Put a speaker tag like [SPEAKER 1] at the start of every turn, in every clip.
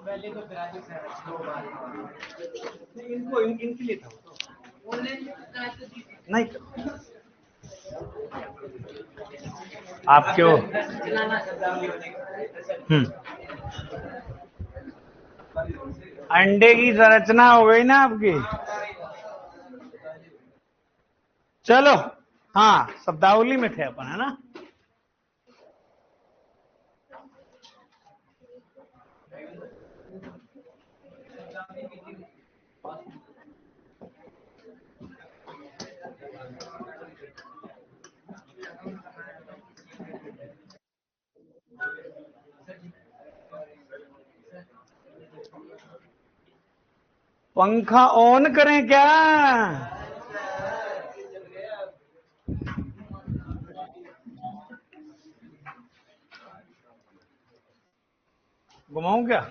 [SPEAKER 1] पहले तो ग्राफिक्स है, इनको इनके लिए था नहीं आप क्यों अंडे की संरचना हो गई ना आपकी। चलो हाँ शब्दावली में थे अपन, है ना। पंखा ऑन करें क्या? घुमाऊं क्या?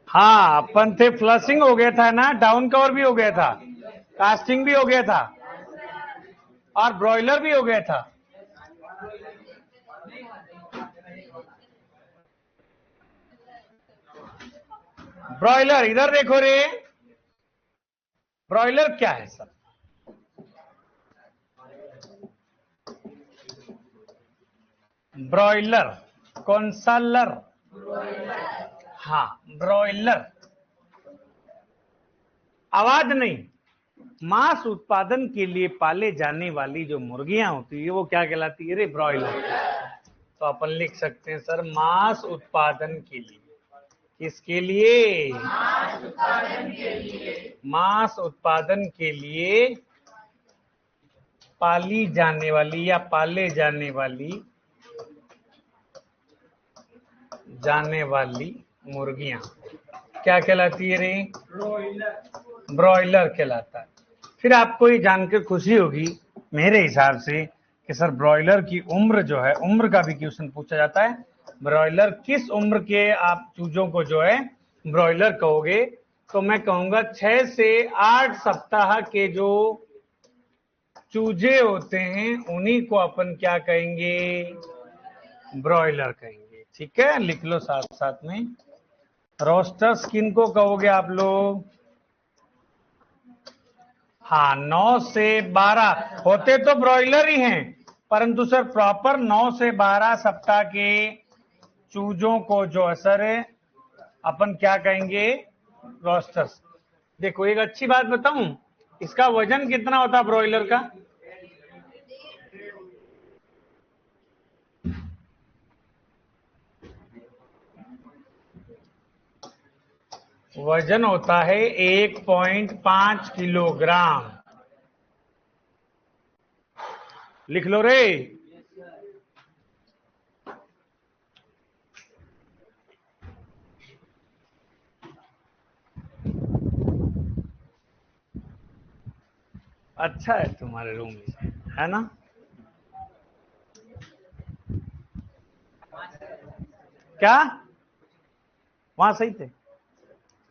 [SPEAKER 1] हाँ अपन थे, फ्लशिंग हो गया था ना, डाउन कवर भी हो गया था, कास्टिंग भी हो गया था और ब्रॉयलर भी हो गया था। ब्रॉयलर इधर देखो रे, ब्रॉयलर क्या है सर? ब्रॉयलर कौन सा लर? हाँ ब्रॉयलर, आवाज नहीं। मांस उत्पादन के लिए पाले जाने वाली जो मुर्गियां होती है वो क्या कहलाती है रे? ब्रॉयलर। तो अपन लिख सकते हैं सर मांस उत्पादन के लिए। किसके लिए? मांस उत्पादन के लिए पाली जाने वाली या पाले जाने वाली मुर्गियां क्या कहलाती है रे? ब्रॉयलर कहलाता है। फिर आपको ये जानकर खुशी होगी मेरे हिसाब से कि सर ब्रॉयलर की उम्र जो है, उम्र का भी क्वेश्चन पूछा जाता है। ब्रॉयलर किस उम्र के आप चूजों को जो है ब्रॉयलर कहोगे? तो मैं कहूंगा 6 से 8 सप्ताह के जो चूजे होते हैं उन्हीं को अपन क्या कहेंगे? ब्रॉयलर कहेंगे। ठीक है, लिख लो साथ साथ में। रोस्टर्स किन को कहोगे आप लोग? हाँ 9 से 12 होते तो ब्रॉयलर ही हैं, परंतु सर प्रॉपर 9 से 12 सप्ताह के चूजों को जो है सर अपन क्या कहेंगे? रोस्टर्स। देखो एक अच्छी बात बताऊं, इसका वजन कितना होता है ब्रॉयलर का? वजन होता है 1.5 किलोग्राम। लिख लो रे। अच्छा है तुम्हारे रूम में, है ना? क्या वहां सही थे?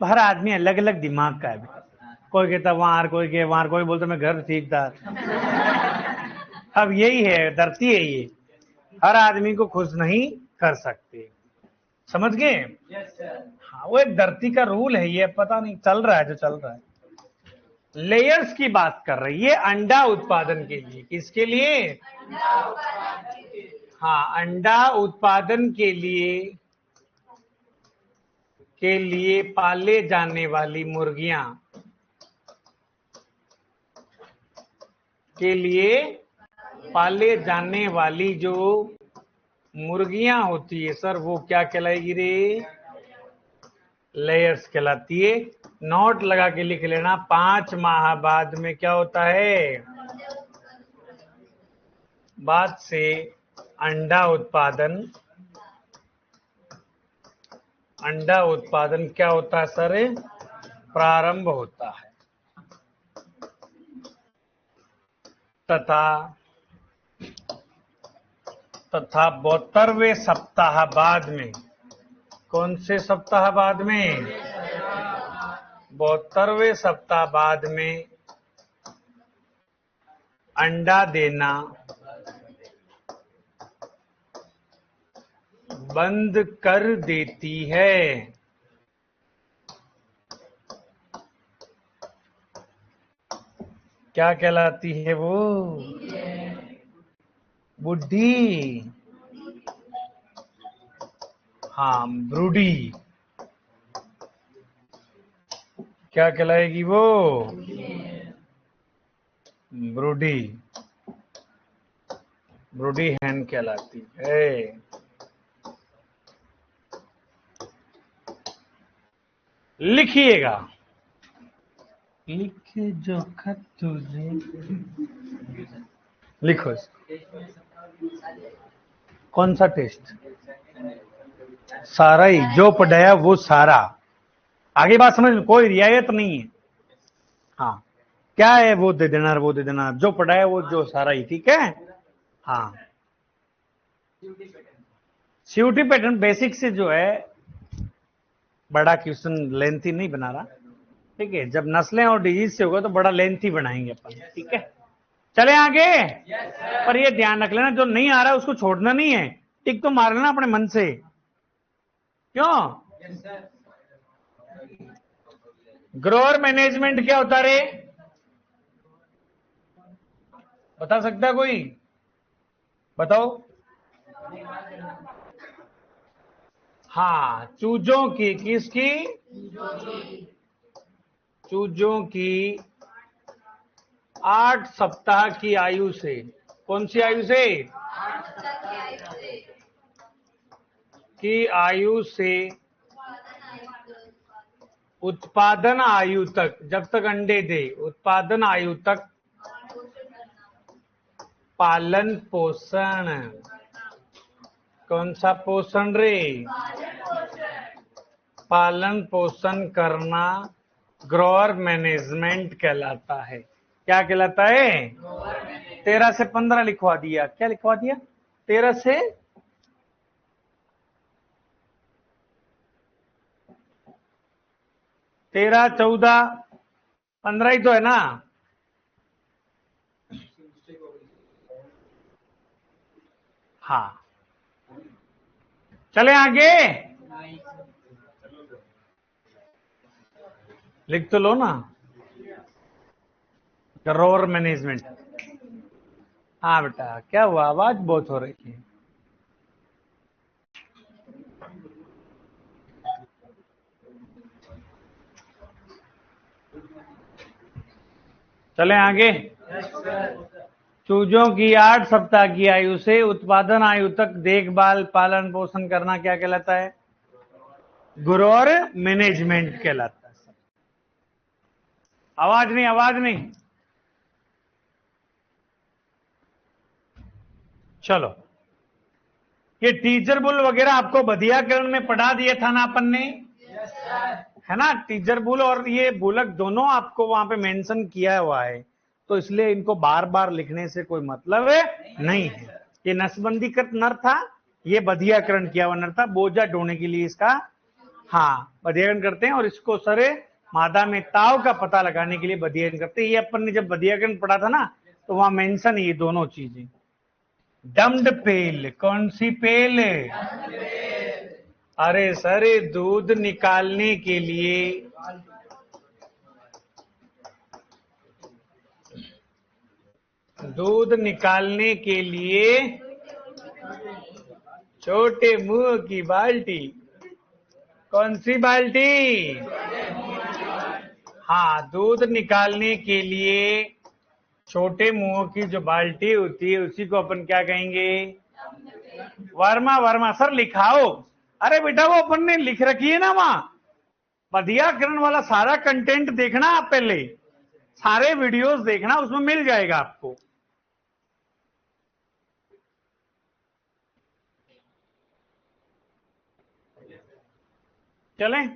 [SPEAKER 1] तो हर आदमी अलग अलग दिमाग का है। कोई कहता वहां, कोई के वहां, कोई बोलता मैं घर ठीक था। अब यही है, धरती है ये, हर आदमी को खुश नहीं कर सकते। समझ गए? हाँ वो एक धरती का रूल है, ये पता नहीं चल रहा है जो चल रहा है। लेयर्स की बात कर रही है अंडा उत्पादन के लिए। किसके लिए? हाँ अंडा उत्पादन के लिए पाले जाने वाली मुर्गियां के लिए पाले जाने वाली जो मुर्गियां होती है सर वो क्या कहलाएगी रे? लेयर्स कहलाती है। नोट लगा के लिख लेना, 5 माह बाद में क्या होता है? बाद से अंडा उत्पादन क्या होता है सर? प्रारंभ होता है। तथा तथा 72वें सप्ताह बाद में, कौन से सप्ताह बाद में? 72वें सप्ताह बाद में अंडा देना बंद कर देती है। क्या कहलाती है वो? बुढ़ी। हाँ, ब्रूडी। क्या कहलाएगी वो? ब्रूडी। ब्रूडी हैन कहलाती है। लिखिएगा, लिख जो खत तुझे, लिखो इसको। कौन सा टेस्ट? सारा ही जो पढ़ाया वो सारा। आगे बात समझ में, कोई रियायत नहीं है। हाँ, क्या है? वो दे देना, वो दे देना, जो पढ़ाया वो जो सारा ही, ठीक है। हाँ, सीयूटी पैटर्न बेसिक से जो है, बड़ा क्वेश्चन लेंथी नहीं बना रहा, ठीक है। जब नस्लें और डिजीज से होगा तो बड़ा लेंथी बनाएंगे अपन, ठीक है। चले आगे। पर ये ध्यान रख लेना, जो नहीं आ रहा है उसको छोड़ना नहीं है, टिक तो मार लेना अपने मन से। क्यों? ग्रोअर मैनेजमेंट क्या होता रे? बता सकता है कोई? बताओ। हाँ, चूजों की, किसकी? चूजों की 8 सप्ताह की आयु से, कौन सी आयु से? की आयु से उत्पादन आयु तक, जब तक अंडे दे, उत्पादन आयु तक पालन पोषण। कौन सा पोषण रे? पालन पोषण करना ग्रोअर मैनेजमेंट कहलाता है। क्या कहलाता है? 13 से 15 लिखवा दिया। क्या लिखवा दिया? 13 से 13, 14, 15 ही तो है ना। हाँ, चले आगे। लिख तो लो ना, ग्रोअर मैनेजमेंट। हाँ बेटा, क्या हुआ? आवाज बहुत हो रही है। चले आगे। चूजों की 8 सप्ताह की आयु से उत्पादन आयु तक देखभाल पालन पोषण करना क्या कहलाता है? ग्रोअर मैनेजमेंट कहलाता है। आवाज नहीं, आवाज नहीं। चलो, ये टीचर बुल वगैरह आपको बधियाकरण में पढ़ा दिया था ना अपन ने, है ना। टीचर बुल और ये बुलक दोनों आपको वहां पे मेंशन किया हुआ है, तो इसलिए इनको बार बार लिखने से कोई मतलब नहीं है। ये नसबंदी कृत नर था, ये बधियाकरण किया हुआ नर था, बोझा ढोने के लिए इसका, हाँ, बधियाकरण करते हैं। और इसको सरे मादा में ताव का पता लगाने के लिए बधियाकरण करते हैं। ये अपन ने जब बधियाकरण पढ़ा था ना, तो वहां मेंशन ये दोनों चीजें। डम्ड पेल, कौन सी पेल? अरे सर, दूध निकालने के लिए, दूध निकालने के लिए छोटे मुंह की बाल्टी। कौन सी बाल्टी? हाँ, दूध निकालने के लिए छोटे मुंह की जो बाल्टी होती है उसी को अपन क्या कहेंगे? वर्मा। वर्मा सर लिखाओ। अरे बेटा, वो अपन ने लिख रखी है ना वहां, बधियाकरण वाला सारा कंटेंट देखना आप, पहले सारे वीडियोस देखना, उसमें मिल जाएगा आपको। चलें?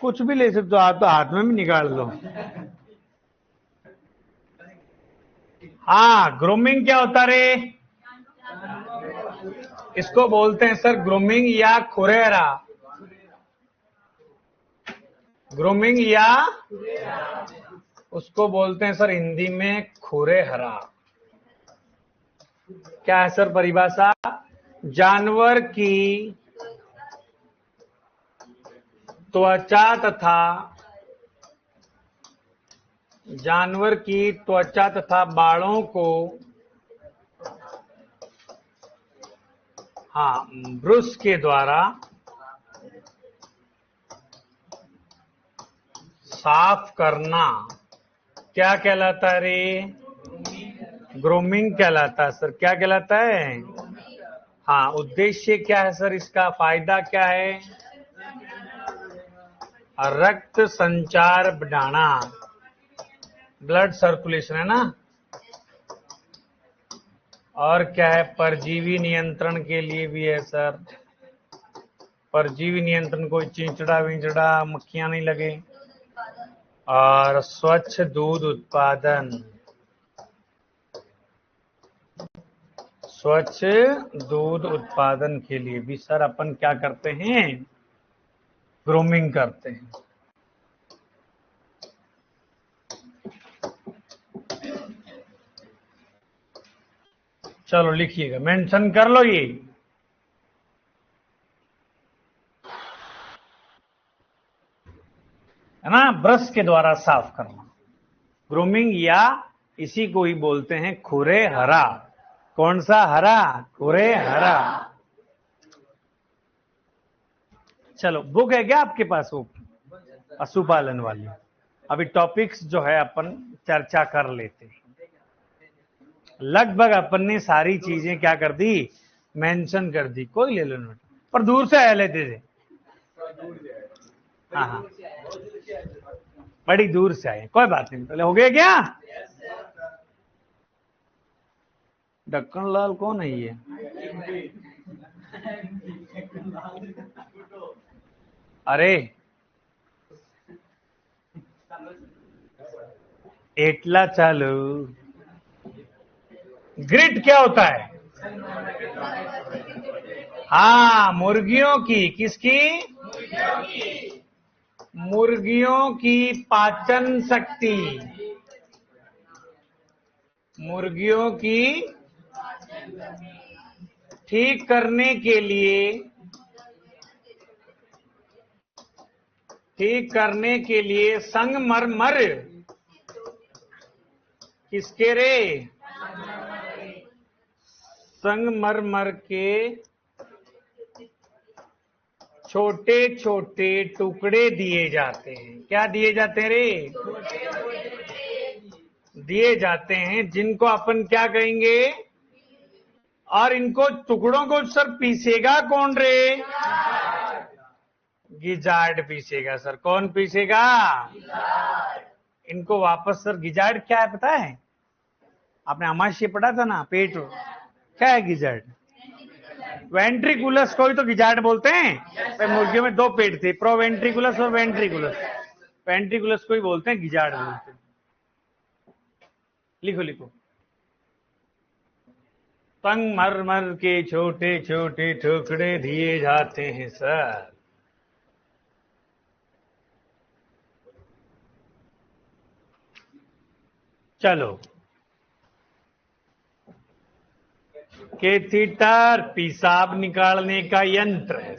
[SPEAKER 1] कुछ भी ले सकते हो आप, तो हाथ में भी निकाल लो। हाँ, ग्रूमिंग क्या होता रे? इसको बोलते हैं सर ग्रूमिंग या खुरेरा। ग्रूमिंग या उसको बोलते हैं सर हिंदी में खुरेहरा। क्या है सर परिभाषा? जानवर की त्वचा तथा बालों को ब्रश के द्वारा साफ करना क्या कहलाता है रे? ग्रूमिंग कहलाता है सर। क्या कहलाता है? हाँ, उद्देश्य क्या है सर इसका? फायदा क्या है? रक्त संचार बढ़ाना, ब्लड सर्कुलेशन है ना। और क्या है? परजीवी नियंत्रण के लिए भी है सर। परजीवी नियंत्रण, कोई चिंचड़ा विंचड़ा मक्खियां नहीं लगे। और स्वच्छ दूध उत्पादन, स्वच्छ दूध उत्पादन के लिए भी सर अपन क्या करते हैं? ग्रूमिंग करते हैं। चलो लिखिएगा, मेंशन कर लो ये। है ना, ब्रश के द्वारा साफ करना, ग्रूमिंग, या इसी को ही बोलते हैं खुरे हरा। कौन सा हरा? खुरे हरा। चलो, बुक है क्या आपके पास वो पशुपालन वाली? अभी टॉपिक्स जो है अपन चर्चा कर लेते हैं। लगभग अपन ने सारी चीजें क्या कर दी? मेंशन कर दी। कोई ले लो नोट, पर दूर से आया लेते थे। हाँ, बड़ी दूर से आए, कोई बात नहीं। पहले हो गया क्या? ढक्कन लाल कौन है ये? अरे एटला चालू। ग्रिड क्या होता है? हाँ, मुर्गियों की। किसकी? मुर्गियों की पाचन शक्ति, मुर्गियों की ठीक करने के लिए संगमरमर, किसके रे? संगमरमर के छोटे छोटे टुकड़े दिए जाते हैं। क्या दिए जाते हैं रे? दिए जाते हैं, जिनको अपन क्या कहेंगे? और इनको टुकड़ों को सर पीसेगा कौन रे? गिजार्ड पीसेगा सर। कौन पीसेगा? इनको वापस सर, गिजार्ड क्या है पता है? आपने अमाशय पढ़ा था ना, पेट। क्या है गिजार्ड? वेंट्रिकुलस को ही तो गिजार्ड बोलते हैं। तो मुर्गियों में दो पेट थे, प्रोवेंट्रिकुलस और वेंट्रिकुलस। वेंट्रिकुलस को ही बोलते हैं गिजार्ड बोलते हैं। लिखो लिखो। संगमरमर के छोटे छोटे टुकड़े दिए जाते हैं सर। चलो, कैथीटर पेशाब निकालने का यंत्र है।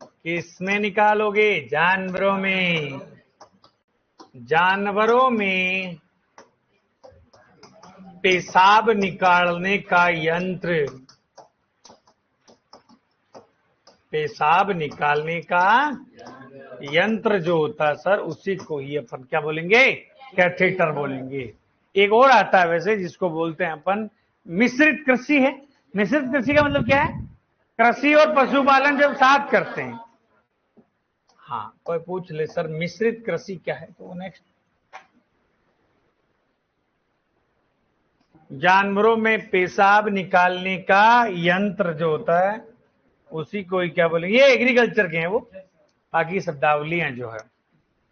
[SPEAKER 1] किसमें निकालोगे? जानवरों में। जानवरों में पेशाब निकालने का यंत्र, पेशाब निकालने का यंत्र जो होता है सर, उसी को ही अपन क्या बोलेंगे? कैथेटर बोलेंगे। एक और आता है वैसे, जिसको बोलते हैं अपन मिश्रित कृषि है। मिश्रित कृषि का मतलब क्या है? कृषि और पशुपालन जब साथ करते हैं। हाँ, कोई पूछ ले सर मिश्रित कृषि क्या है, तो नेक्स्ट। जानवरों में पेशाब निकालने का यंत्र जो होता है, उसी को ही क्या बोलेंगे? ये एग्रीकल्चर के हैं वो। बाकी शब्दावलियां जो है।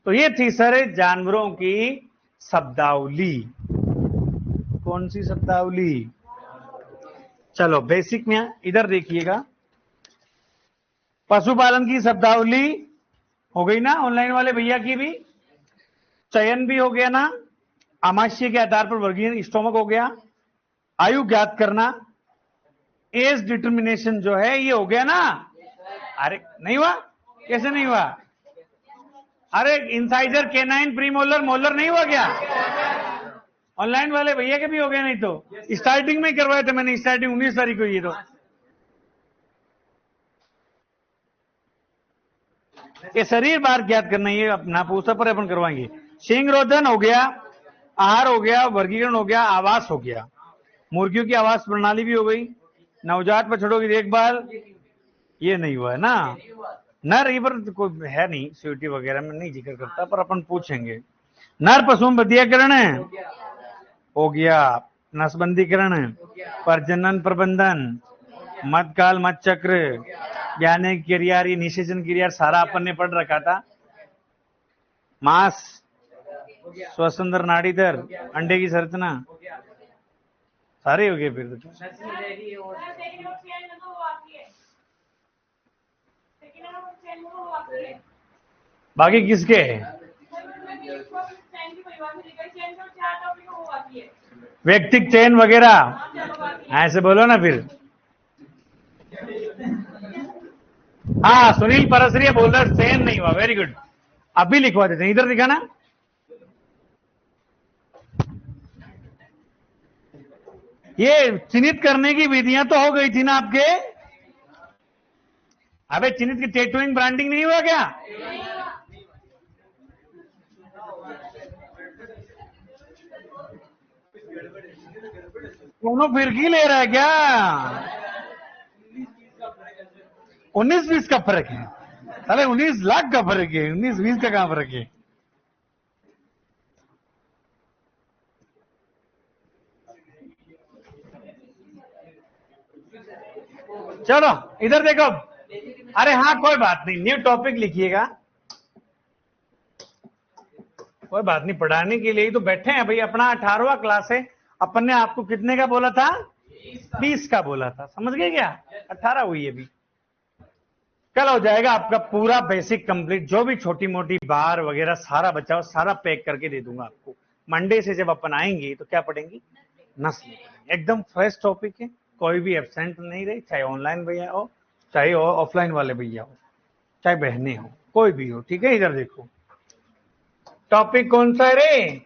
[SPEAKER 1] तो ये थी सर जानवरों की शब्दावली। कौन सी शब्दावली? चलो बेसिक में इधर देखिएगा, पशुपालन की शब्दावली हो गई ना, ऑनलाइन वाले भैया की भी। चयन भी हो गया ना, आमाशय के आधार पर वर्गीकरण स्टोमक हो गया, आयु ज्ञात करना, एज डिटर्मिनेशन जो है ये हो गया ना। अरे नहीं हुआ? कैसे नहीं हुआ? अरे इंसाइजर, केनाइन, प्रीमोलर, मोलर नहीं हुआ क्या? ऑनलाइन वाले भैया के भी हो गए, नहीं तो स्टार्टिंग में ही करवाए थे मैंने, स्टार्टिंग 19 तारीख को। ये शरीर बार ज्ञात करना, ये अपना पूछा पर अपन करवाएंगे। सिंह रोधन हो गया, आहार हो गया, वर्गीकरण हो गया, आवास हो गया, मुर्गियों की आवास प्रणाली भी हो गई, नवजात बछड़ों की देखभाल, ये नहीं हुआ है ना। नर ये पर कोई है नहीं, सीयूटी वगैरह में नहीं जिक्र करता, पर अपन पूछेंगे। नर पशु बधियाकरण हो गया, नसबंदीकरण, प्रजनन प्रबंधन, मध्यकाल मत चक्र, ज्ञान क्रिया, निषेचन क्रिया सारा अपन ने पढ़ रखा था। मांस, श्वसनदर, नाड़ी दर, अंडे की संरचना, सारे हो गए फिर तो। बाकी किसके है? व्यक्तिक चयन वगैरह ऐसे बोलो ना फिर। हाँ सुनील परसरिया बोल रहा चयन नहीं हुआ, वेरी गुड। अभी लिखवा देते हैं, इधर दिखाना। ये चिन्हित करने की विधियां तो हो गई थी ना आपके। अबे चिन्हित की टैटूइंग ब्रांडिंग नहीं हुआ क्या? दोनों फिरकी ले रहा है क्या? 19-20 का फर्क है। अरे 19 लाख का फर्क है, 19-20 का कहां फर्क है? चलो इधर देखो। अरे हाँ कोई बात नहीं, न्यू टॉपिक लिखिएगा, कोई बात नहीं, पढ़ाने के लिए ही तो बैठे हैं भाई। अपना 18वां क्लास है, अपन ने आपको कितने का बोला था? 20 का बोला था, समझ गए क्या? 18 हुई है अभी। कल हो जाएगा आपका पूरा बेसिक कंप्लीट, जो भी छोटी मोटी बार वगैरह सारा बचाओ, सारा पैक करके दे दूंगा आपको। मंडे से जब अपन आएंगे तो क्या पढ़ेंगे? नस्ल। एकदम फ्रेश टॉपिक है, कोई भी एब्सेंट नहीं रहे, चाहे ऑनलाइन भैया हो, चाहे ऑफलाइन वाले भैया हो, चाहे बहनें हो, कोई भी हो। ठीक है, इधर देखो टॉपिक कौन सा है रे?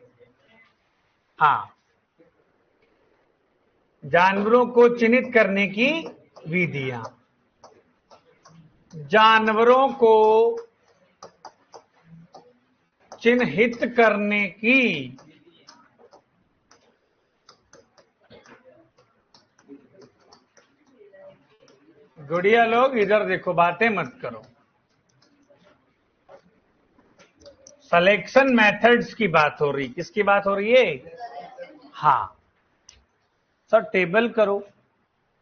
[SPEAKER 1] हाँ, जानवरों को चिन्हित करने की विधियां। जानवरों को चिन्हित करने की गुड़िया लोग इधर देखो, बातें मत करो। सिलेक्शन मेथड्स की बात हो रही, किसकी बात हो रही है? हाँ सर टेबल करो।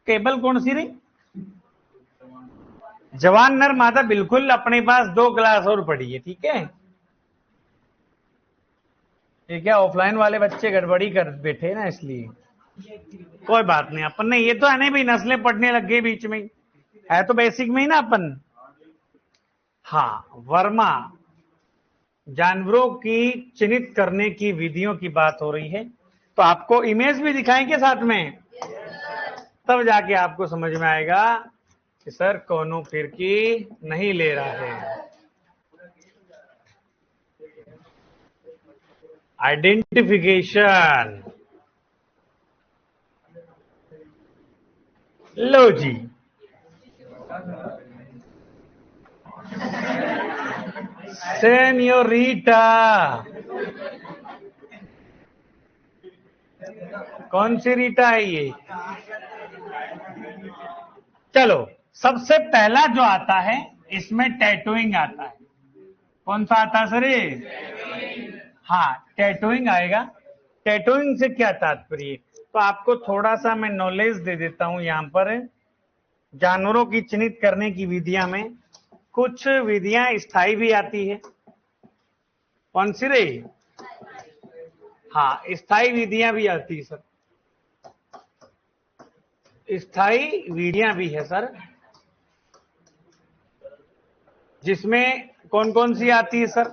[SPEAKER 1] टेबल कौन सी रही? जवान नर मादा, बिल्कुल अपने पास 2 क्लास और पड़ी है। ठीक है, ये क्या ऑफलाइन वाले बच्चे गड़बड़ी कर बैठे ना, इसलिए कोई बात नहीं। अपन ने ये तो है नहीं भाई नस्लें पढ़ने लग गई बीच में, है तो बेसिक में ही ना अपन। हाँ वर्मा, जानवरों की चिन्हित करने की विधियों की बात हो रही है, तो आपको इमेज भी दिखाएंगे साथ में, तब जाके आपको समझ में आएगा कि सर कौनो फिरकी नहीं ले रहा है। आइडेंटिफिकेशन, लो जी, सेन्योरिटा, कौन सी रीटा है ये? चलो सबसे पहला जो आता है इसमें टैटूइंग आता है। कौन सा आता है सर? हाँ टैटूइंग आएगा। टैटूइंग से क्या तात्पर्य? तो आपको थोड़ा सा मैं नॉलेज दे देता हूं यहां पर। जानवरों की चिन्हित करने की विधियां में कुछ विधियां स्थायी भी आती है। कौन सी रे? हाँ, स्थायी विधियां भी आती है सर। स्थायी विधियां भी है सर, जिसमें कौन कौन सी आती है सर?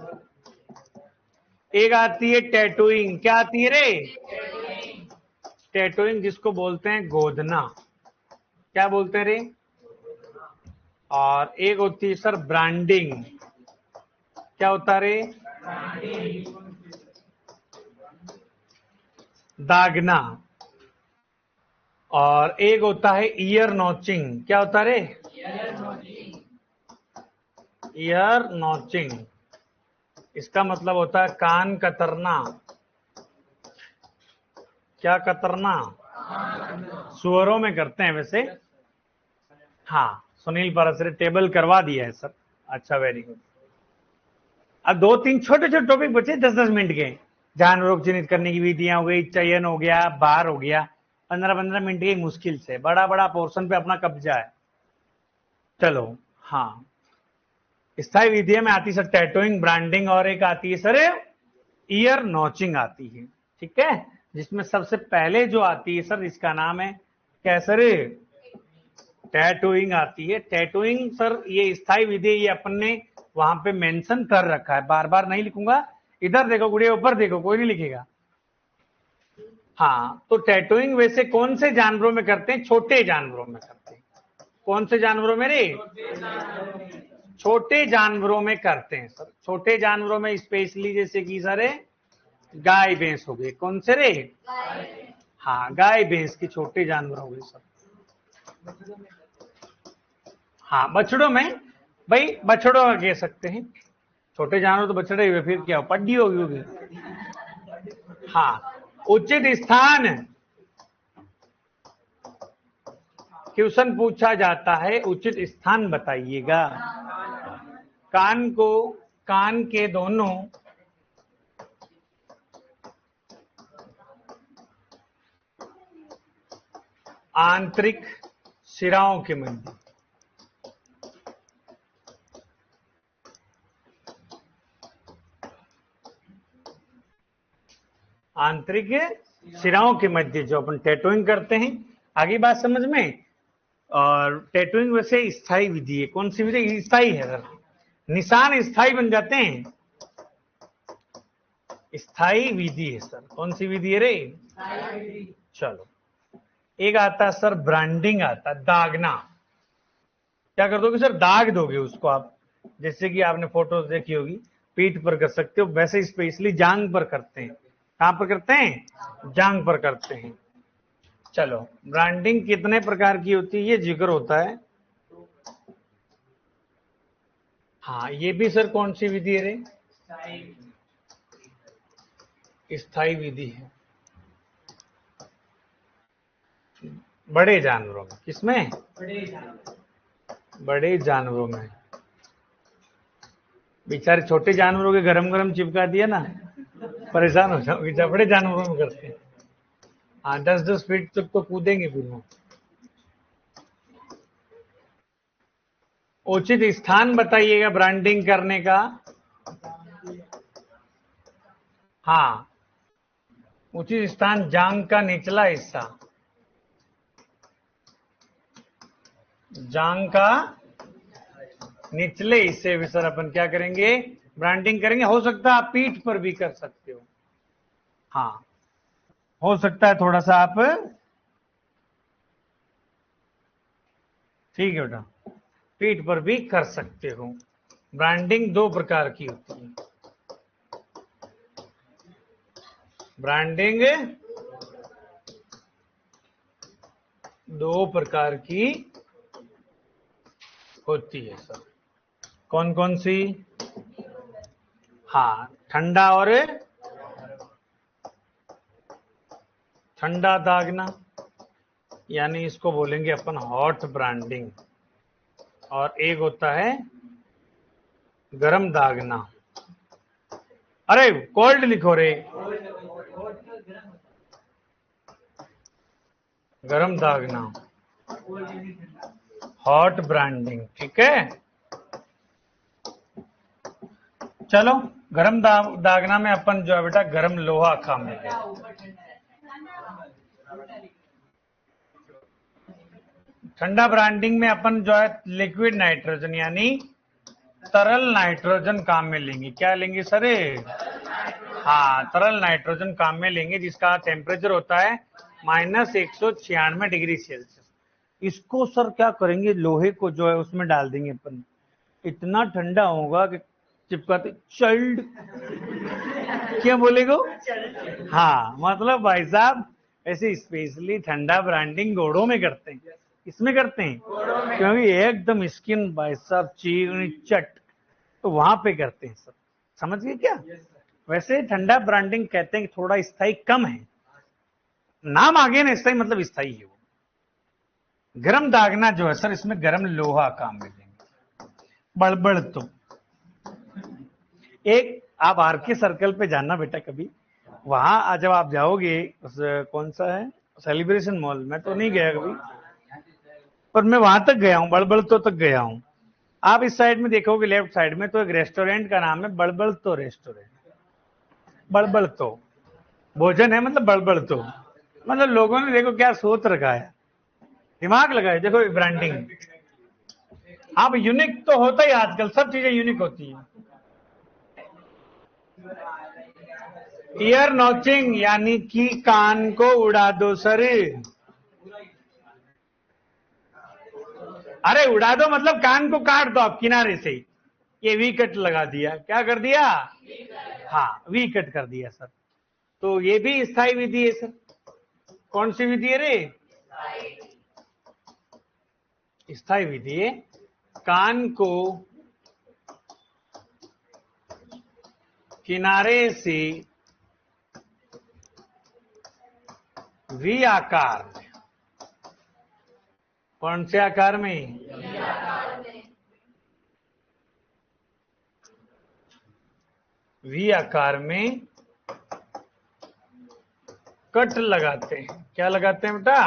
[SPEAKER 1] एक आती है टैटूइंग। क्या आती है रे? टैटूइंग, जिसको बोलते हैं गोदना। क्या बोलते हैं रे? और एक होती है सर ब्रांडिंग। क्या होता है रे? दागना। और एक होता है ईयर नॉचिंग। क्या होता है रे? ईयर नॉचिंग, इसका मतलब होता है कान कतरना। क्या कतरना? सुअरों में करते हैं वैसे। हाँ, सुनील पाराशर टेबल करवा दिया है सर। अच्छा, वेरी गुड। अब दो तीन छोटे छोटे टॉपिक बचे 10-10 मिनट के। जानवरों को चिन्हित करने की विधियां हो गई, चयन हो गया, बार हो गया। 15-15 मिनट की मुश्किल से बड़ा बड़ा पोर्शन पे अपना कब्जा है। चलो, हाँ, स्थायी विधियां में आती सर टैटूइंग, ब्रांडिंग, और एक आती है सर ईयर नॉचिंग आती है। ठीक है, जिसमें सबसे पहले जो आती है सर, इसका नाम है क्या सर? टैटूइंग आती है। टैटूइंग सर ये स्थायी विधि, ये अपन ने वहां पे मेंशन कर रखा है, बार बार नहीं लिखूंगा। इधर देखो गुड़िया, ऊपर देखो, कोई नहीं लिखेगा। हाँ, तो टैटूइंग वैसे कौन से जानवरों में करते हैं? छोटे जानवरों में करते हैं। कौन से जानवरों में रे? छोटे जानवरों में करते हैं सर। छोटे जानवरों में स्पेशली जैसे कि सर गाय भैंस हो गए। कौन से रे? हाँ, गाय भैंस की छोटे जानवर हो गए सर। हाँ, बछड़ों में, भाई बछड़ों का कह सकते हैं। छोटे जानवर तो बछड़े हुए, फिर क्या पड्डी होगी। हाँ, उचित स्थान। क्वेश्चन पूछा जाता है, उचित स्थान बताइएगा। कान को, कान के दोनों आंतरिक सिराओं के मध्य, आंतरिक सिराओं के मध्य जो अपन टैटूइंग करते हैं। आगे बात समझ में। और टैटूइंग वैसे स्थायी विधि है। कौन सी विधि? स्थायी है सर। निशान स्थायी बन जाते हैं, स्थायी विधि है सर। कौन सी विधि है रे? चलो, एक आता है सर ब्रांडिंग, आता है दागना। क्या कर दोगे सर? दाग दोगे उसको आप। जैसे कि आपने फोटोज देखी होगी, पीठ पर कर सकते हो, वैसे स्पेशली जांग पर करते हैं। कहां पर करते हैं? जांग पर करते हैं। चलो, ब्रांडिंग कितने प्रकार की होती है ये जिक्र होता है। हाँ, ये भी सर कौन सी विधि है रे? स्थायी विधि है। बड़े जानवरों में। किसमें? बड़े जानवरों में। बेचारे छोटे जानवरों के गरम गरम चिपका दिया ना, परेशान हो जाओगे। बड़े जानवरों में करते हैं। हाँ, 10-10 फीट तक तो कूदेंगे फिर वो। उचित स्थान बताइएगा ब्रांडिंग करने का। हाँ, उचित स्थान जांग का निचला हिस्सा। जांग का निचले हिस्से में सर अपन क्या करेंगे? ब्रांडिंग करेंगे। हो सकता है आप पीठ पर भी कर सकते हो। हाँ, हो सकता है थोड़ा सा आप, ठीक है बेटा, पीठ पर भी कर सकते हो। ब्रांडिंग दो प्रकार की होती है। ब्रांडिंग दो प्रकार की होती है सर। कौन कौन सी? हाँ, ठंडा और ठंडा दागना, यानी इसको बोलेंगे अपन हॉट ब्रांडिंग। और एक होता है गरम दागना। अरे कोल्ड लिखो रे, गरम दागना, हॉट ब्रांडिंग। ठीक है, चलो गरम दागना में अपन जो है बेटा गरम लोहा काम लेंगे। ठंडा ब्रांडिंग में अपन जो है लिक्विड नाइट्रोजन यानी तरल नाइट्रोजन काम में लेंगे। क्या लेंगे सर? हाँ, तरल नाइट्रोजन काम में लेंगे जिसका टेम्परेचर होता है -196 डिग्री सेल्सियस। इसको सर क्या करेंगे, लोहे को जो है उसमें डाल देंगे अपन, इतना ठंडा होगा कि चिपकाते चल्ड क्या बोलेगो? हाँ, मतलब भाई साहब ऐसे स्पेशली ठंडा ब्रांडिंग घोड़ों में करते हैं। इसमें करते हैं क्योंकि एकदम स्किन भाई साहब चीरनी चट, तो वहां पे करते हैं सर। समझ गए क्या? वैसे ठंडा ब्रांडिंग कहते हैं कि थोड़ा स्थायी कम है, नाम आगे ना स्थायी मतलब स्थायी है वो। गरम दागना जो है सर इसमें गरम लोहा काम में लेंगे। बड़बड़ तो एक आप आर के सर्कल पे जाना बेटा कभी, वहां जब आप जाओगे उस कौन सा है सेलिब्रेशन मॉल, मैं तो नहीं गया कभी पर मैं वहां तक गया हूं, बड़बड़ तो तक गया हूं। आप इस साइड में देखोगे लेफ्ट साइड में तो एक रेस्टोरेंट का नाम है बड़बड़ तो रेस्टोरेंट। बड़बड़ तो भोजन है मतलब बड़बड़ तो मतलब लोगों ने देखो क्या सोच रखा है, दिमाग लगाए देखो ब्रांडिंग। आप यूनिक तो होता ही, आजकल सब चीजें यूनिक होती हैं। ईयर नॉचिंग यानी कि कान को उड़ा दो सर। अरे उड़ा दो मतलब कान को काट दो आप किनारे से। ये वी कट लगा दिया, क्या कर दिया? हाँ, वी कट कर दिया सर। तो ये भी स्थायी विधि है सर। कौन सी विधि है रे? स्थायी विधि है। कान को किनारे से वी आकार में, कौन से आकार में? वी आकार में कट लगाते हैं। क्या लगाते हैं बेटा?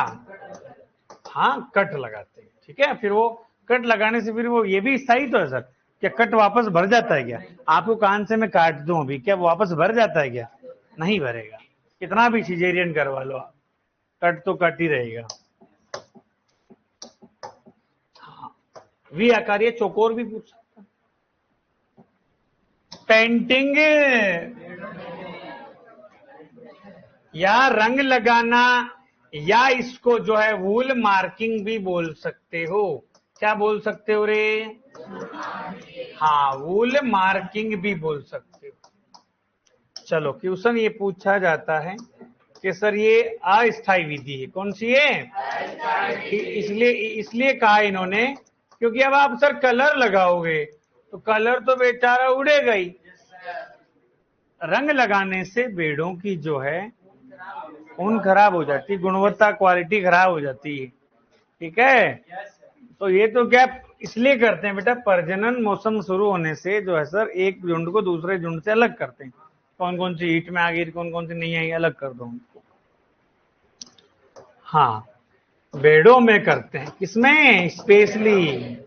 [SPEAKER 1] हाँ, कट लगाते हैं। ठीक है, फिर वो कट लगाने से फिर वो ये भी स्थायी तो है सर। क्या कट वापस भर जाता है क्या? आपको कान से मैं काट दूं अभी, क्या वो वापस भर जाता है क्या? नहीं भरेगा, कितना भी सिजेरियन करवा लो आप, कट तो कट ही रहेगा। वी आकार, ये चौकोर भी पूछ सकता। पेंटिंग या रंग लगाना, या इसको जो है वूल मार्किंग भी बोल सकते हो। क्या बोल सकते हो रे? हाँ, वूल मार्किंग भी बोल सकते हो। चलो क्वेश्चन ये पूछा जाता है कि सर ये अस्थायी विधि है, कौन सी है? इसलिए कहा इन्होंने क्योंकि अब आप सर कलर लगाओगे तो कलर तो बेचारा उड़ेगा ही। रंग लगाने से बेड़ों की जो है ऊन खराब हो जाती है, गुणवत्ता क्वालिटी खराब हो जाती है। ठीक है, तो ये तो क्या इसलिए करते हैं बेटा, प्रजनन मौसम शुरू होने से जो है सर एक झुंड को दूसरे झुंड से अलग करते हैं। कौन कौन सी हीट में आ गई, कौन कौन सी नहीं आई, अलग कर दो उनको। हाँ, बेड़ों में करते हैं। किसमें? स्पेशली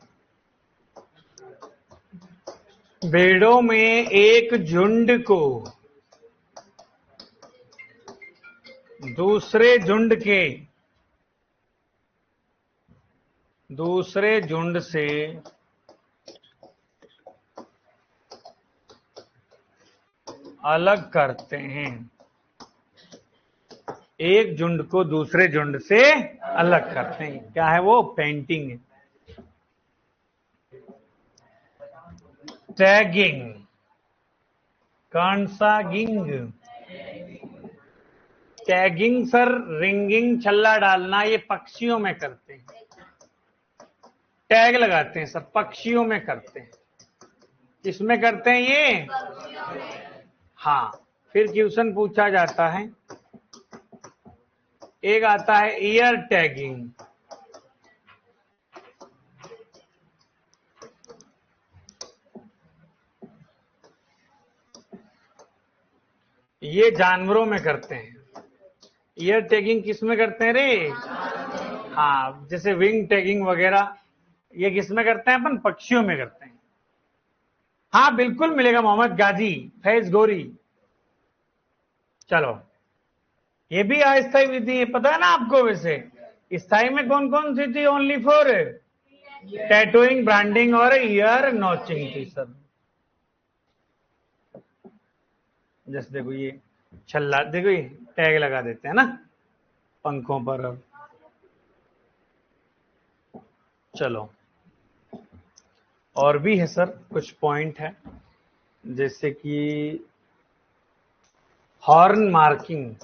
[SPEAKER 1] बेड़ों में एक झुंड को दूसरे झुंड से अलग करते हैं। एक झुंड को दूसरे झुंड से अलग करते हैं। क्या है वो? पेंटिंग है। टैगिंग, कौन सा गिंग? टैगिंग सर रिंगिंग, छल्ला डालना, ये पक्षियों में करते हैं। टैग लगाते हैं सर, पक्षियों में करते हैं। किसमें करते हैं ये? हाँ, फिर क्वेश्चन पूछा जाता है, एक आता है ईयर टैगिंग। ये जानवरों में करते हैं। ईयर टैगिंग किसमें करते हैं रे? हाँ, जैसे विंग टैगिंग वगैरह, ये किसमें करते हैं अपन? पक्षियों में करते हैं। हाँ बिल्कुल मिलेगा मोहम्मद गाजी, फैज गोरी। चलो, ये भी अस्थायी विधि है, पता है ना आपको। वैसे स्थायी में कौन कौन सी थी? ओनली फॉर टैटूइंग, ब्रांडिंग और ईयर नॉचिंग थी सर। जैसे देखो ये छल्ला, देखो ये टैग लगा देते हैं ना पंखों पर। चलो, और भी है सर कुछ पॉइंट है, जैसे कि हॉर्न मार्किंग।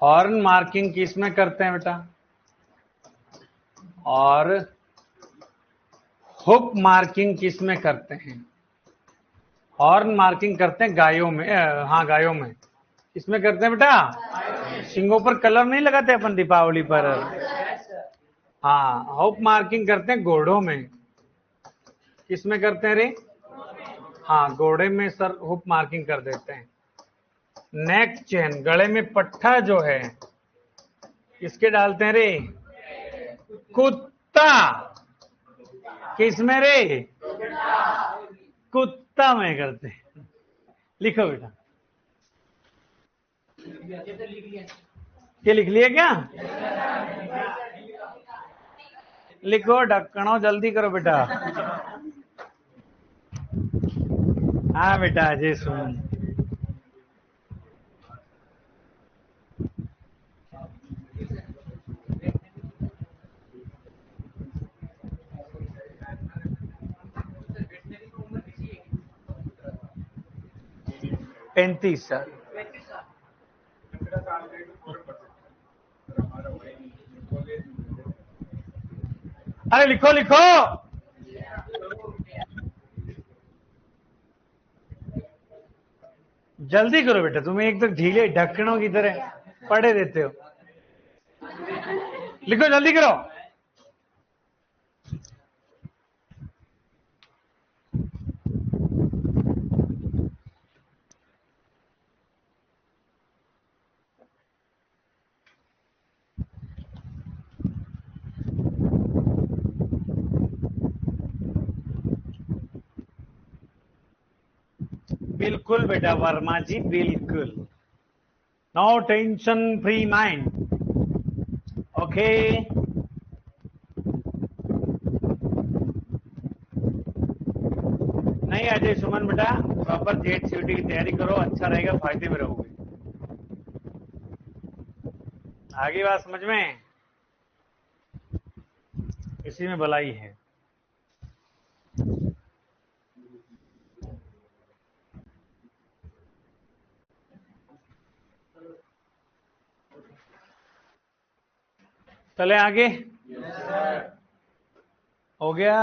[SPEAKER 1] हॉर्न मार्किंग किस में करते हैं बेटा? और हुक मार्किंग किस में करते हैं? हॉर्न मार्किंग करते हैं गायों में, हाँ गायों में। किसमें करते हैं बेटा? सिंगों पर कलर नहीं लगाते अपन दीपावली पर। हाँ, हुक मार्किंग करते हैं घोड़ों में। किसमें करते हैं रे? हाँ, घोड़े में सर हुक मार्किंग कर देते हैं। नेक चेन, गले में पट्टा जो है किसके डालते हैं रे? कुत्ता। किसमें रे? कुत्ता में करते हैं। लिखो बेटा। ये लिख लिया क्या? लिखो ढक्कनो, जल्दी करो बेटा। हाँ बेटा, अजय सुमन। पैंतीस सर। अरे लिखो लिखो, जल्दी करो बेटा। तुम्हें एक तो ढीले ढक्कनों की तरह पड़े देते हो। लिखो, जल्दी करो। बिल्कुल बेटा वर्मा जी, बिल्कुल। No tension, free mind. Okay. नहीं अजय सुमन बेटा, प्रॉपर जेट सीटी की तैयारी करो, अच्छा रहेगा, फायदे में रहोगे। आगे बात समझ में? इसी में भलाई है। चले आगे। हो गया।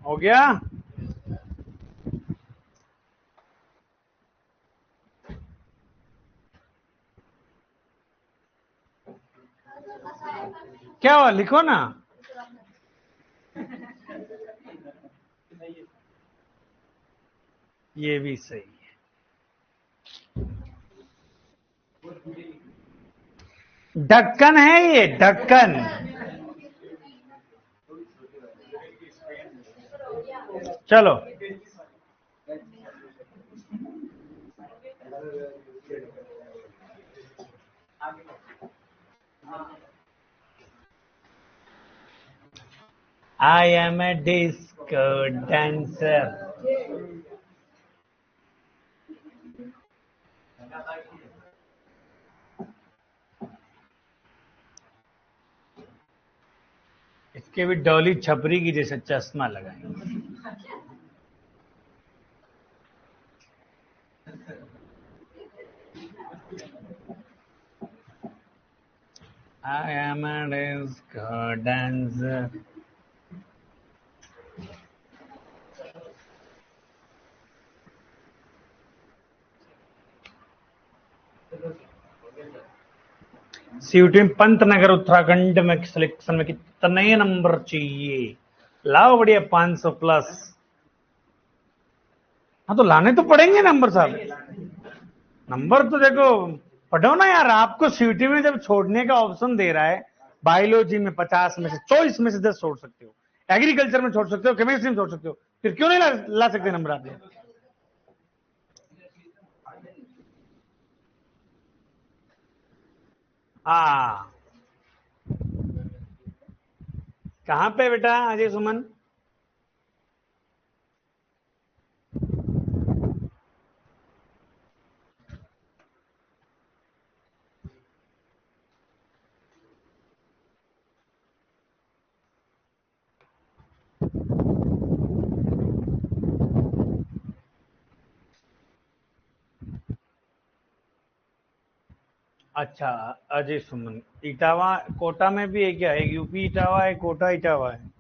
[SPEAKER 1] हो गया। क्या हुआ, लिखो ना। ये भी सही है। ढक्कन है ये, ढक्कन। चलो, I am a disco dancer. इसके भी डॉली छपरी की जैसे चश्मा लगाएंगे। I am a disco dancer. CUT में पंतनगर उत्तराखंड में सिलेक्शन में कितने नंबर चाहिए? लाओ बढ़िया 500 प्लस। हाँ तो लाने तो पड़ेंगे नंबर साहब। नंबर तो देखो, पढ़ो ना यार। आपको सीयूटी में जब छोड़ने का ऑप्शन दे रहा है, बायोलॉजी में 50 में से 24 में से 10 छोड़ सकते हो, एग्रीकल्चर में छोड़ सकते हो, केमिस्ट्री में छोड़ सकते हो, फिर क्यों नहीं ला सकते नंबर आप? हाँ, कहाँ पे बेटा अजय सुमन? अच्छा, अजय सुमन इटावा कोटा में भी है क्या? एक यूपी इटावा है, कोटा इटावा है।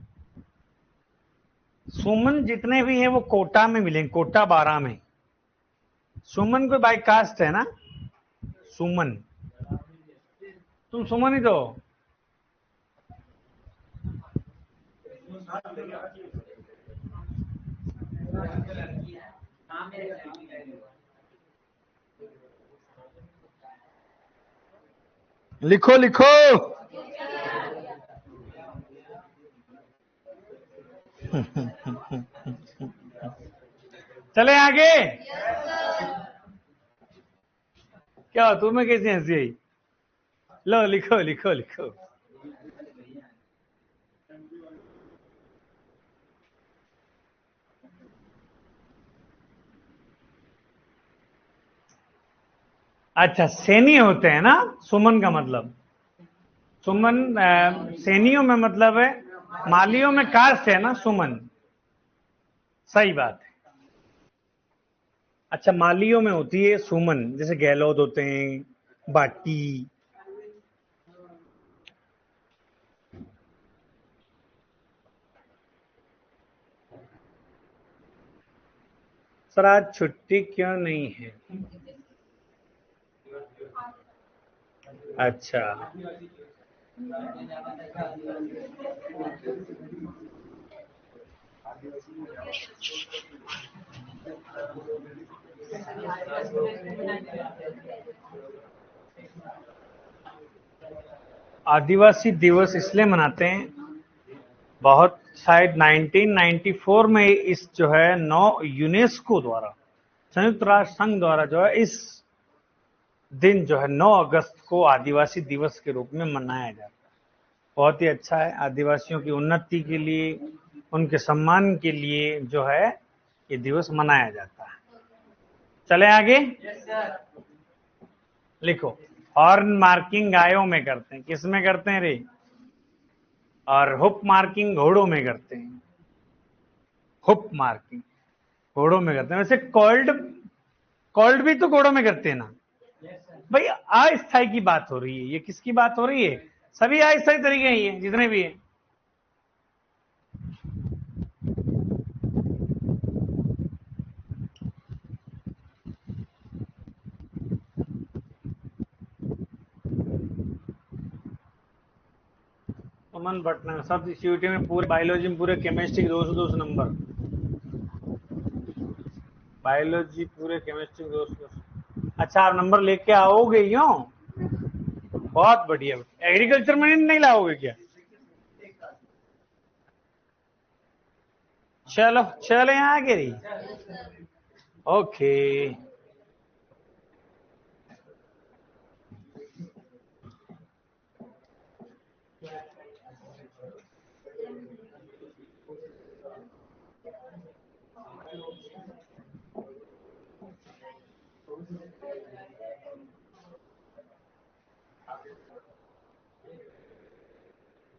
[SPEAKER 1] सुमन जितने भी हैं वो कोटा में मिलेंगे, कोटा 12 में। सुमन कोई बाई कास्ट है ना? सुमन, तुम सुमन ही तो हो। लिखो लिखो। चले आगे। क्या तुम्हें कैसी हंसी आई? लो लिखो लिखो लिखो। अच्छा, सैनी होते हैं ना सुमन का मतलब? सुमन सैनियों में मतलब है, मालियों में कास्ट है ना सुमन। सही बात है। अच्छा, मालियों में होती है सुमन, जैसे गहलोत होते हैं, बाटी। सर आज छुट्टी क्यों नहीं है? अच्छा, आदिवासी दिवस इसलिए मनाते हैं, बहुत शायद 1994 में इस जो है 9 यूनेस्को द्वारा, संयुक्त राष्ट्र संघ द्वारा जो है इस दिन जो है 9 अगस्त को आदिवासी दिवस के रूप में मनाया जाता है। बहुत ही अच्छा है, आदिवासियों की उन्नति के लिए, उनके सम्मान के लिए जो है ये दिवस मनाया जाता है। चले आगे। लिखो, हॉर्न मार्किंग गायों में करते हैं, किस में करते हैं रे? और हुप मार्किंग घोड़ों में करते हैं। हुप मार्किंग घोड़ों में करते हैं। वैसे कॉल्ड, कॉल्ड भी तो घोड़ों में करते हैं ना भाई। अस्थाई की बात हो रही है, ये किसकी बात हो रही है? सभी अस्थाई तरीके ही हैं जितने भी हैं। सुमन भटनागर सब सीयूटी में पूरे बायोलॉजी में पूरे केमिस्ट्री 200 नंबर, बायोलॉजी पूरे केमिस्ट्री में 200। अच्छा आप नंबर लेके आओगे यूं? बहुत बढ़िया। एग्रीकल्चर में नहीं लाओगे क्या? चलो चलो यहाँ आगे रही। ओके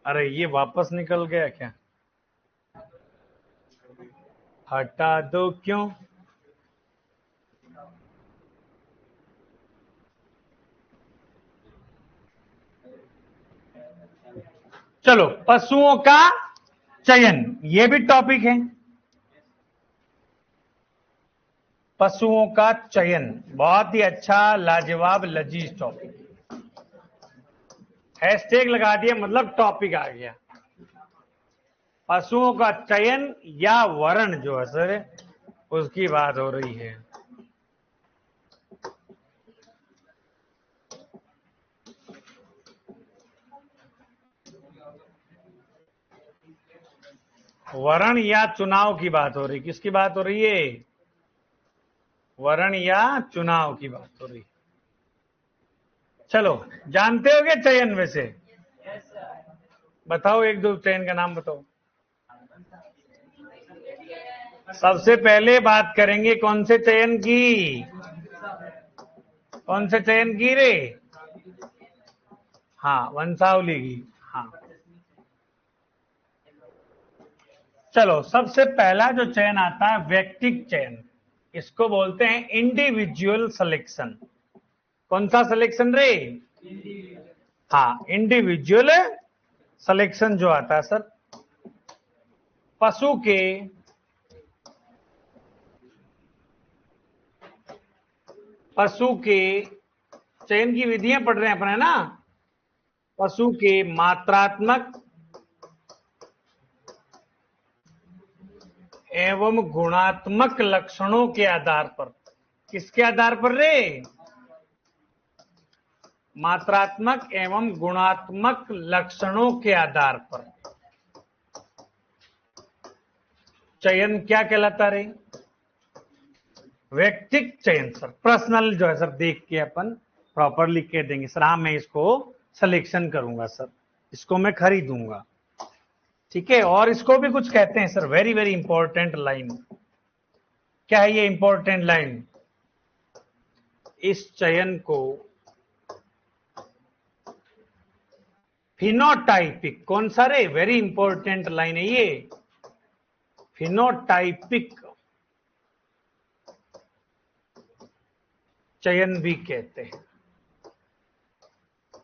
[SPEAKER 1] अरे ये वापस निकल गया क्या? हटा दो क्यों? चलो पशुओं का चयन, ये भी टॉपिक है। पशुओं का चयन बहुत ही अच्छा लाजवाब लजीज टॉपिक। हैशटैग लगा दिया मतलब टॉपिक आ गया। पशुओं का चयन या वर्ण जो है सर उसकी बात हो रही है। वर्ण या चुनाव की बात हो रही, किसकी बात हो रही है? वर्ण या चुनाव की बात हो रही। चलो जानते हो क्या चयन वैसे? बताओ एक दो चयन का नाम बताओ। सबसे पहले बात करेंगे कौन से चयन की? कौन से चयन की रे? हाँ वंशावली की। हाँ चलो सबसे पहला जो चयन आता है व्यक्तिक चयन, इसको बोलते हैं इंडिविजुअल सिलेक्शन। कौन सा सिलेक्शन रे? हाँ इंडिविजुअल सिलेक्शन जो आता है सर पशु के चयन की विधियां पढ़ रहे हैं अपने ना। पशु के मात्रात्मक एवं गुणात्मक लक्षणों के आधार पर। किसके आधार पर रे? मात्रात्मक एवं गुणात्मक लक्षणों के आधार पर चयन क्या कहलाता रे? व्यक्तिक चयन सर। पर्सनल जो है सर देख के अपन प्रॉपरली कह देंगे सर हाँ मैं इसको सिलेक्शन करूंगा सर, इसको मैं खरीदूंगा। ठीक है, और इसको भी कुछ कहते हैं sir, very very important line. क्या है ये इंपॉर्टेंट लाइन? इस चयन को फिनोटाइपिक, कौन सा रे? वेरी इंपॉर्टेंट लाइन है ये। फिनोटाइपिक चयन भी कहते हैं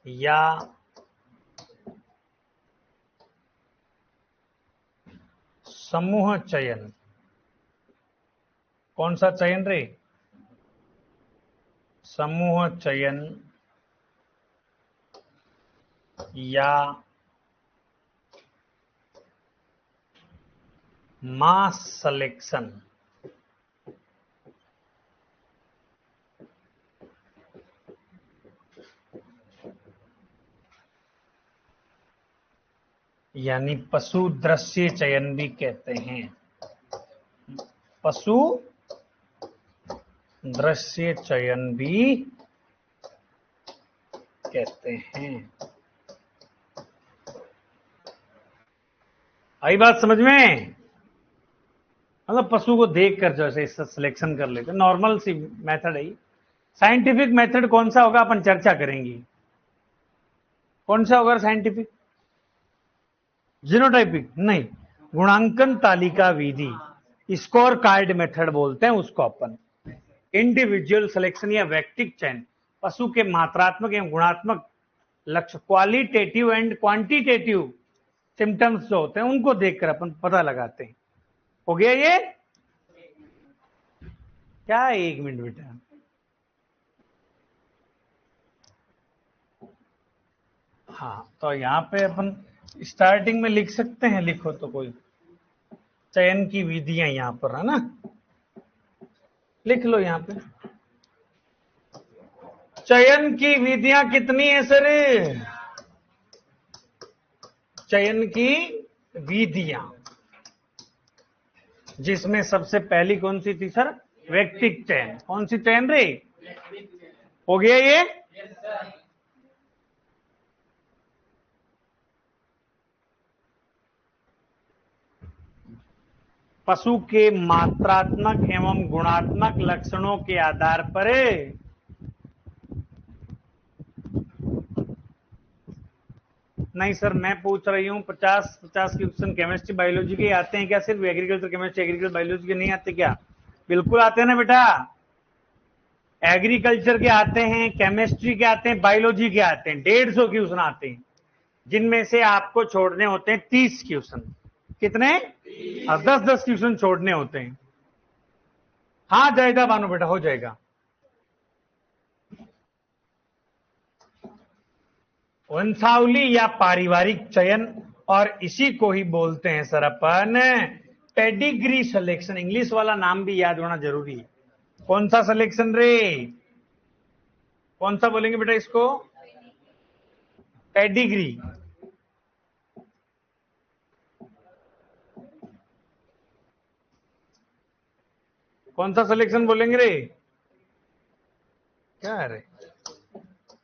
[SPEAKER 1] या समूह चयन। कौन सा चयन रे? समूह चयन या मास सिलेक्शन। यानी पशु दृश्य चयन भी कहते हैं। पशु दृश्य चयन भी कहते हैं। आई बात समझ में? मतलब पशु को देखकर जैसे इसका सिलेक्शन कर लेते, नॉर्मल सी मेथड है। साइंटिफिक मेथड कौन सा होगा अपन चर्चा करेंगे। कौन सा होगा साइंटिफिक? जीनोटाइपिक नहीं, गुणांकन तालिका विधि, स्कोर कार्ड मेथड बोलते हैं उसको अपन। इंडिविजुअल सिलेक्शन या व्यक्तिक चयन पशु के मात्रात्मक एवं गुणात्मक लक्ष्य, क्वालिटेटिव एंड क्वांटिटेटिव सिम्टम्स जो होते हैं उनको देखकर अपन पता लगाते हैं। हो गया ये? क्या? एक मिनट बेटा। हाँ, तो यहाँ पे अपन स्टार्टिंग में लिख सकते हैं, लिखो तो कोई चयन की विधियां यहाँ पर है ना, लिख लो यहाँ पे। चयन की विधियां कितनी है सर? चयन की विधियां, जिसमें सबसे पहली कौन सी थी सर? व्यक्तिक चयन। कौन सी चयन रे? हो गया ये? पशु के मात्रात्मक एवं गुणात्मक लक्षणों के आधार पर नहीं सर, मैं पूछ रही हूँ 50-50 के क्वेश्चन केमिस्ट्री बायोलॉजी के आते हैं क्या? सिर्फ एग्रीकल्चर केमिस्ट्री एग्रीकल्चर बायोलॉजी के नहीं आते क्या? बिल्कुल आते हैं ना बेटा। एग्रीकल्चर के आते हैं, केमिस्ट्री के आते हैं, बायोलॉजी के आते हैं। 150 क्वेश्चन आते हैं, जिनमें से आपको छोड़ने होते हैं 30 क्वेश्चन। कितने? 10-10 क्वेश्चन छोड़ने होते हैं। हाँ जाएगा बानो बेटा, हो जाएगा। वंशावली या पारिवारिक चयन, और इसी को ही बोलते हैं सर अपन पेडिग्री सिलेक्शन। इंग्लिश वाला नाम भी याद होना जरूरी है। कौन सा सिलेक्शन रे? कौन सा बोलेंगे बेटा इसको? पेडिग्री। कौन सा सिलेक्शन बोलेंगे रे? क्या है रे?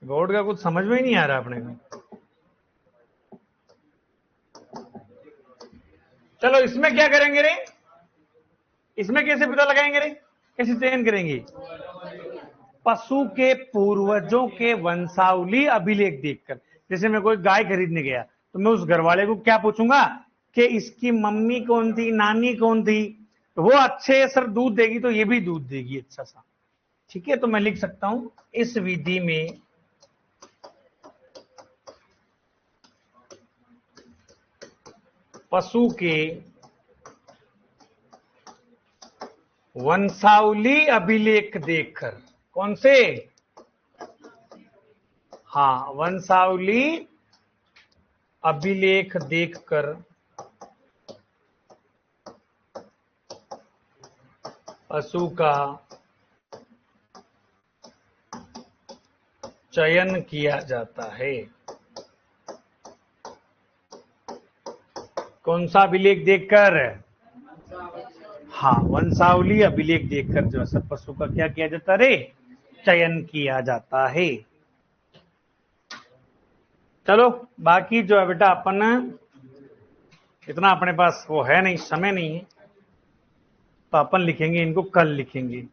[SPEAKER 1] बोर्ड का कुछ समझ में ही नहीं आ रहा अपने को। चलो इसमें क्या करेंगे रे? इसमें कैसे पता लगाएंगे रे? कैसे चयन करेंगे? पशु के पूर्वजों के वंशावली अभिलेख देखकर। जैसे मैं कोई गाय खरीदने गया तो मैं उस घर वाले को क्या पूछूंगा कि इसकी मम्मी कौन थी, नानी कौन थी, तो वो अच्छे सर दूध देगी तो ये भी दूध देगी अच्छा सा। ठीक है, तो मैं लिख सकता हूं इस विधि में पशु के वंशावली अभिलेख देखकर। कौन से? हाँ, वंशावली अभिलेख देखकर पशु का चयन किया जाता है। कौन सा अभिलेख देखकर? हाँ, वंशावली अभिलेख देखकर जो है पशु का क्या किया जाता रे? चयन किया जाता है। चलो बाकी जो है बेटा अपन, इतना अपने पास वो है नहीं, समय नहीं है, तो अपन लिखेंगे इनको, कल लिखेंगे।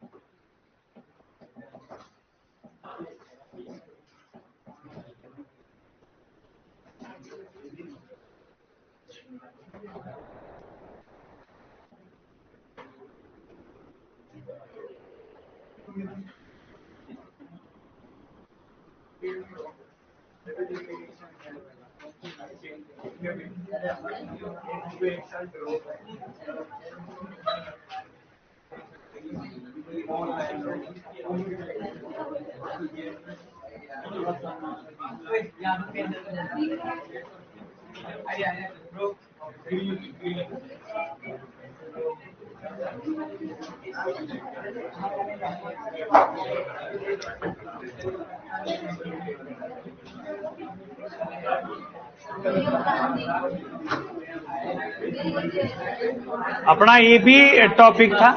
[SPEAKER 1] अपना ये भी टॉपिक था।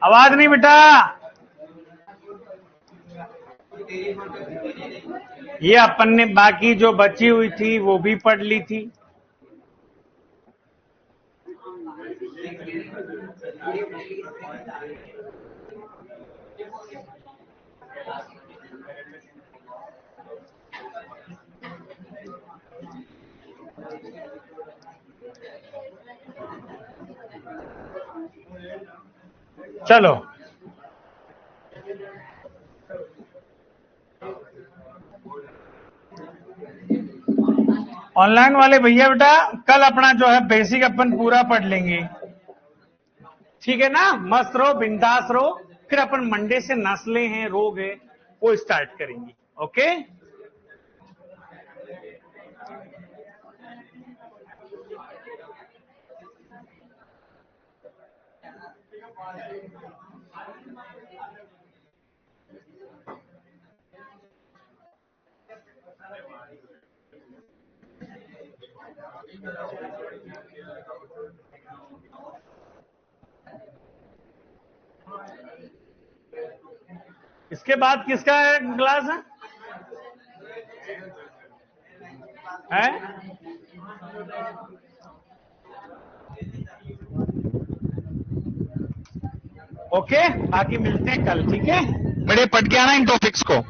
[SPEAKER 1] आवाज नहीं बेटा। ये अपन ने बाकी जो बची हुई थी वो भी पढ़ ली थी। चलो ऑनलाइन वाले भैया बेटा, कल अपना जो है बेसिक अपन पूरा पढ़ लेंगे। ठीक है ना? मस्त रहो, बिंदास रहो, फिर अपन मंडे से नस्लें हैं, रोग है, वो स्टार्ट करेंगे। ओके। इसके बाद किसका क्लास है? ओके, बाकी मिलते हैं कल, ठीक है?
[SPEAKER 2] बड़े पट गया ना इन टॉपिक्स को।